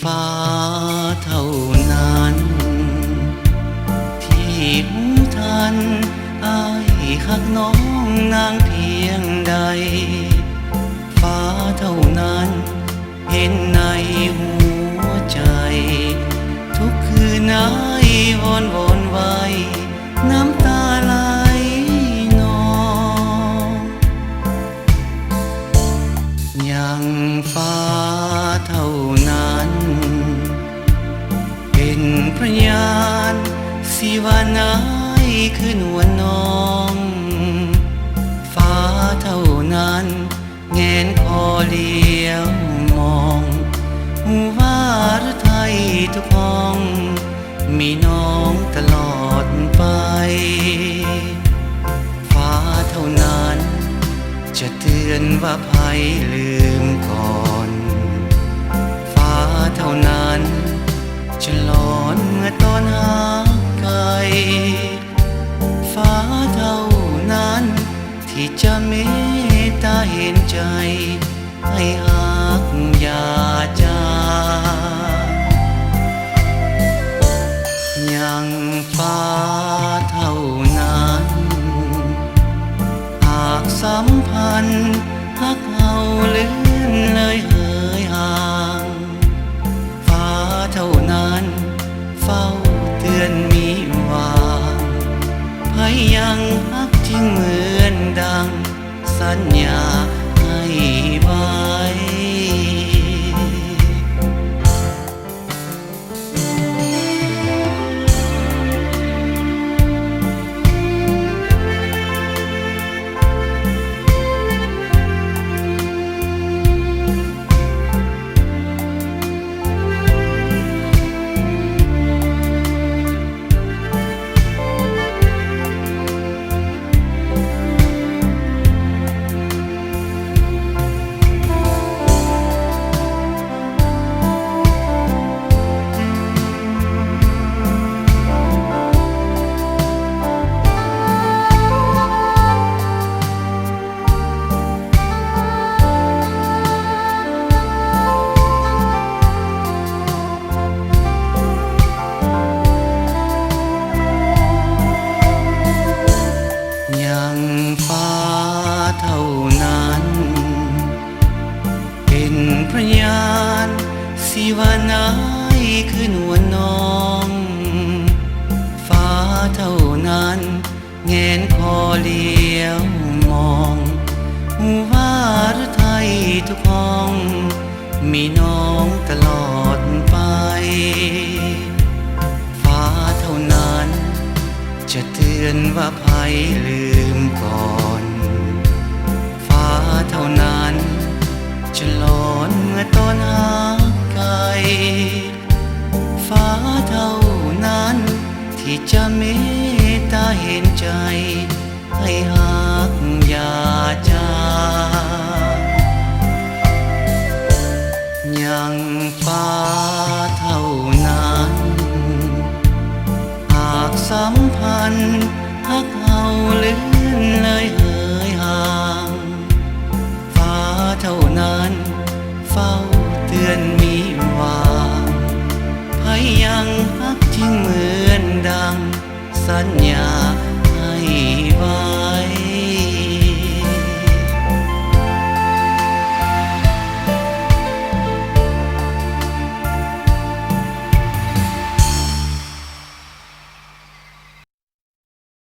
ฟ้าเท่านั้นที่รู้ทันอ้ายหักน้องนางเพียงใดฟ้าเท่านั้นเห็นในหัวใจทุกคืนนายวนไว้น้ำตาไหลนองยังฟ้าเท่านั้นเป็นพยานสิว่านายคือนวลน้องฟ้าเท่านั้นแงนคอเลี้ยวมองหูว่าหรือไทยทุกห้องมีน้องตลอดไปฟ้าเท่านั้นจะเตือนว่าภัยลืมก่อนฟ้าเท่านั้นจะหลอนเมื่อตอนหาไกลฟ้าเท่านั้นที่จะเมตตาเห็นใจให้หักอย่าจางยังฟ้าเท่านั้นหากสัมพันธ์หักเฮาเลื่อนเลยเหือยห่างฟ้าเท่านั้นเฝ้าเตือนมีวางพยังหักจริงเหมือนดังสัญญาให้ไว้ฟ้าเท่านั้นเป็นพยานสิว่านายคือนวลน้องฟ้าเท่านั้นแงนคอเลี้ยวมองหูว่าหรือไทยทุกห้องมีน้องตลอดไปฟ้าเท่านั้นจะเตือนว่าภัยลืมก่อนฟ้าเท่านั้นจะหลอนเมื่อตอนหาไกลฟ้าเท่านั้นที่จะเมตตาเห็นใจให้หักอย่าจางยังฟ้าเท่านั้นหากสัมพันธ์หักเฮาเลื่อนเลยเหือยห่างฟ้าเท่านั้นเฝ้าเตือนมีวางพยังหักจริงเหมือนดังสัญญา